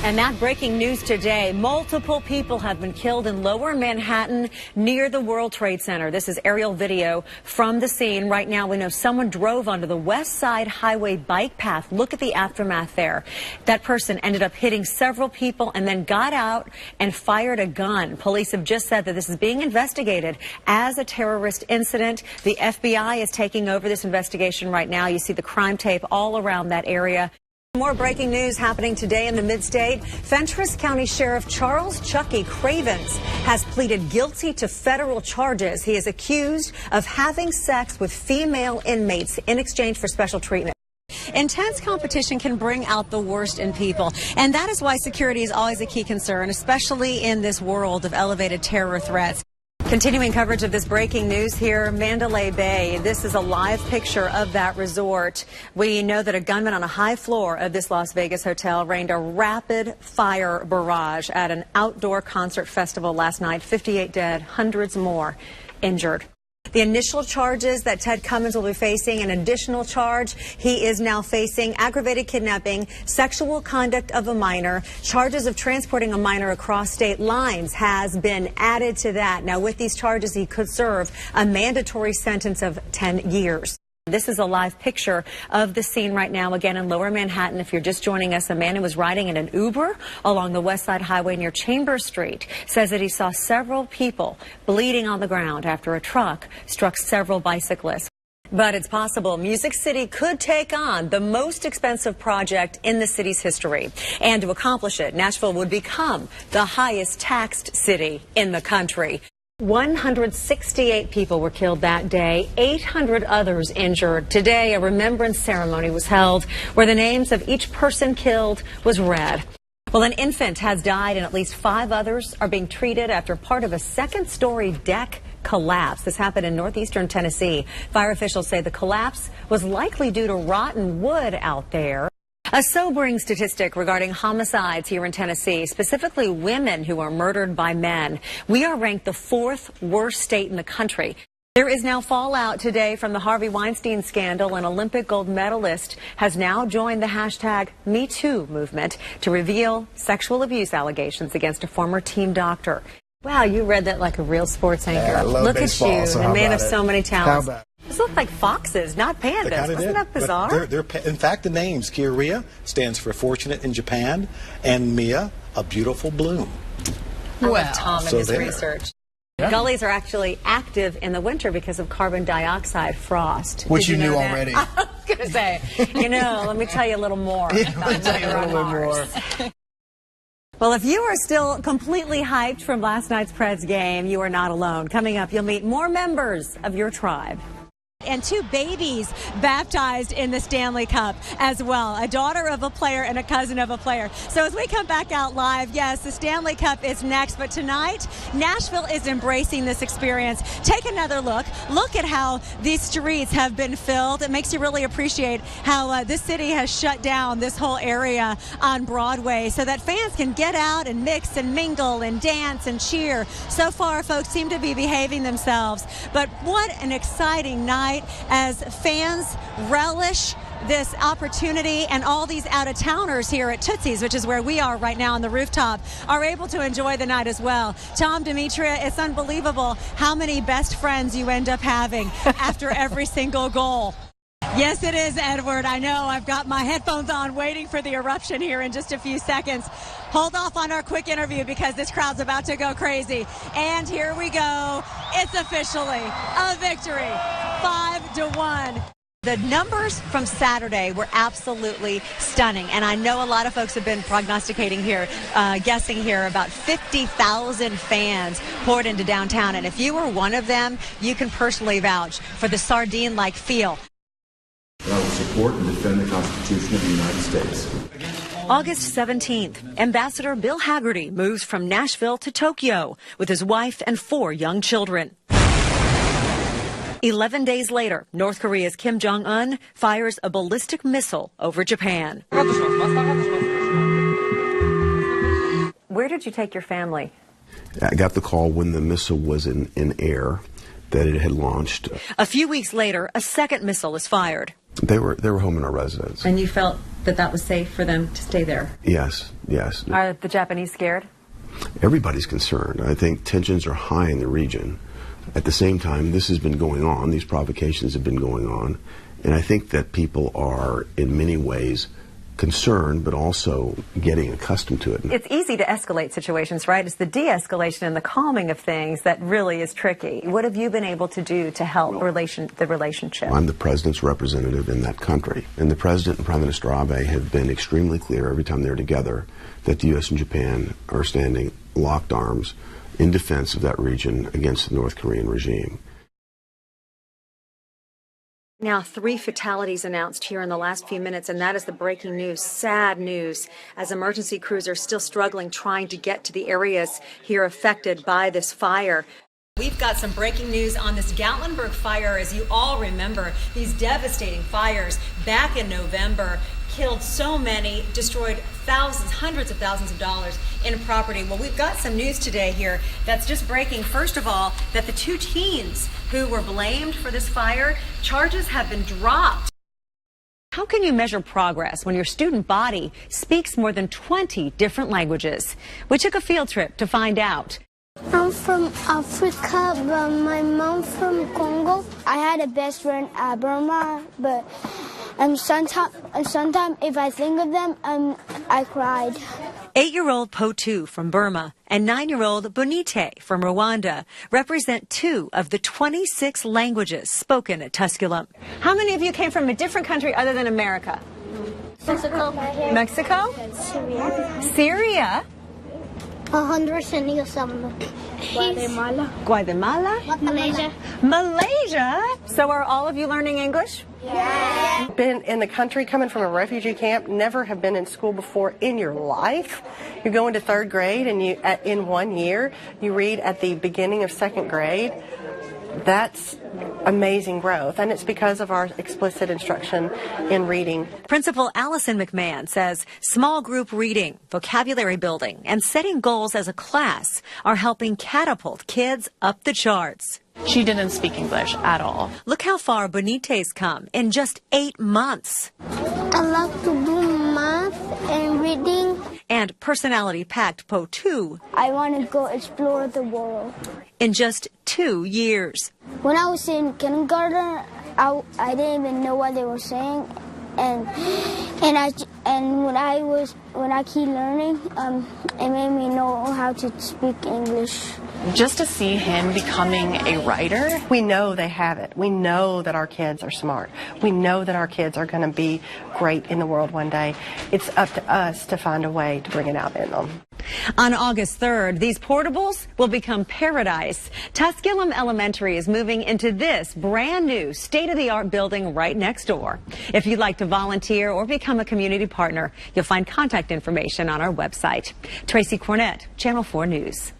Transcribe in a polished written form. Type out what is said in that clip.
And that breaking news today, multiple people have been killed in lower Manhattan near the World Trade Center. This is aerial video from the scene. Right now we know someone drove onto the West Side Highway bike path. Look at the aftermath there. That person ended up hitting several people and then got out and fired a gun. Police have just said that this is being investigated as a terrorist incident. The FBI is taking over this investigation right now. You see the crime tape all around that area. More breaking news happening today in the Mid-State. Fentress County Sheriff Charles Chucky Cravens has pleaded guilty to federal charges. He is accused of having sex with female inmates in exchange for special treatment. Intense competition can bring out the worst in people, and that is why security is always a key concern, especially in this world of elevated terror threats. Continuing coverage of this breaking news here, Mandalay Bay. This is a live picture of that resort. We know that a gunman on a high floor of this Las Vegas hotel rained a rapid fire barrage at an outdoor concert festival last night. 58 dead, hundreds more injured. The initial charges that Ted Cummins will be facing, an additional charge. He is now facing aggravated kidnapping, sexual conduct of a minor, charges of transporting a minor across state lines has been added to that. Now, with these charges, he could serve a mandatory sentence of 10 years. This is a live picture of the scene right now, again in lower Manhattan. If you're just joining us, a man who was riding in an Uber along the West Side Highway near Chambers Street says that he saw several people bleeding on the ground after a truck struck several bicyclists. But it's possible Music City could take on the most expensive project in the city's history. And to accomplish it, Nashville would become the highest taxed city in the country. 168 people were killed that day, 800 others injured. Today, a remembrance ceremony was held where the names of each person killed was read. Well, an infant has died and at least 5 others are being treated after part of a second-story deck collapsed. This happened in northeastern Tennessee. Fire officials say the collapse was likely due to rotten wood out there. A sobering statistic regarding homicides here in Tennessee, specifically women who are murdered by men. We are ranked the 4th worst state in the country. There is now fallout today from the Harvey Weinstein scandal. An Olympic gold medalist has now joined the hashtag #MeToo movement to reveal sexual abuse allegations against a former team doctor. Wow, you read that like a real sports anchor. Yeah, I love Look baseball, at you, so a man of so many talents. How about it? These look like foxes, not pandas. Wasn't that bizarre? In fact, the names, Kiria stands for fortunate in Japan, and Mia, a beautiful bloom. Well, Tom and his research. Yeah. Gullies are actually active in the winter because of carbon dioxide frost. Which you knew already. I was going to say, let me tell you a little more. Well, if you are still completely hyped from last night's Preds game, you are not alone. Coming up, you'll meet more members of your tribe. And 2 babies baptized in the Stanley Cup as well. A daughter of a player and a cousin of a player. So as we come back out live, yes, the Stanley Cup is next. But tonight, Nashville is embracing this experience. Take another look. Look at how these streets have been filled. It makes you really appreciate how this city has shut down this whole area on Broadway so that fans can get out and mix and mingle and dance and cheer. So far, folks seem to be behaving themselves. But what an exciting night as fans relish this opportunity, and all these out-of-towners here at Tootsie's, which is where we are right now on the rooftop, are able to enjoy the night as well. Tom, Demetria, it's unbelievable how many best friends you end up having after every single goal. Yes, it is, Edward. I know. I've got my headphones on waiting for the eruption here in just a few seconds. Hold off on our quick interview because this crowd's about to go crazy. And here we go. It's officially a victory, 5-1. The numbers from Saturday were absolutely stunning, and I know a lot of folks have been prognosticating here, guessing here, about 50,000 fans poured into downtown, and if you were one of them, you can personally vouch for the sardine-like feel. I will support and defend the Constitution of the United States. August 17th, Ambassador Bill Hagerty moves from Nashville to Tokyo with his wife and 4 young children. 11 days later, North Korea's Kim Jong-un fires a ballistic missile over Japan. Where did you take your family? I got the call when the missile was in air that it had launched. A few weeks later, a second missile is fired. They were home in our residence. And you felt that was safe for them to stay there? Yes, yes. Are the Japanese scared? Everybody's concerned. I think tensions are high in the region. At the same time, this has been going on. These provocations have been going on. And I think that people are, in many ways, concerned, but also getting accustomed to it. It's easy to escalate situations, right? It's the de-escalation and the calming of things that really is tricky. What have you been able to do to help the relationship? I'm the president's representative in that country, and the president and Prime Minister Abe have been extremely clear every time they're together that the U.S. and Japan are standing locked arms in defense of that region against the North Korean regime. Now, 3 fatalities announced here in the last few minutes, and that is the breaking news, sad news, as emergency crews are still struggling trying to get to the areas here affected by this fire. We've got some breaking news on this Gatlinburg fire. As you all remember, these devastating fires back in November killed so many, destroyed thousands, hundreds of thousands of dollars in property. Well, we've got some news today here that's just breaking. First of all, that the 2 teens who were blamed for this fire, charges have been dropped. How can you measure progress when your student body speaks more than 20 different languages? We took a field trip to find out. I'm from Africa, but my mom from Congo. I had a best friend at Burma, but sometimes if I think of them, I cried. 8-year-old Po2 from Burma and 9-year-old Bonite from Rwanda represent 2 of the 26 languages spoken at Tusculum. How many of you came from a different country other than America? Mexico. Mexico? Syria. Syria? Honduras and Guatemala. Guatemala? Malaysia. Malaysia? So are all of you learning English? Yeah. Been in the country, coming from a refugee camp, never have been in school before in your life. You go into 3rd grade and in 1 year, you read at the beginning of 2nd grade. That's amazing growth, and it's because of our explicit instruction in reading. Principal Allison McMahon says small group reading, vocabulary building, and setting goals as a class are helping catapult kids up the charts. She didn't speak English at all. Look how far Bonite's come in just 8 months. I love to do math and reading. And personality-packed Po2 I want to go explore the world. in just 2 years. When I was in kindergarten, I didn't even know what they were saying, and when I keep learning, it made me know how to speak English. Just to see him becoming a writer. We know they have it. We know that our kids are smart. We know that our kids are going to be great in the world one day. It's up to us to find a way to bring it out in them. On August 3rd, these portables will become paradise. Tusculum Elementary is moving into this brand new state-of-the-art building right next door. If you'd like to volunteer or become a community partner, you'll find contact information on our website. Tracy Kornet, Channel 4 News.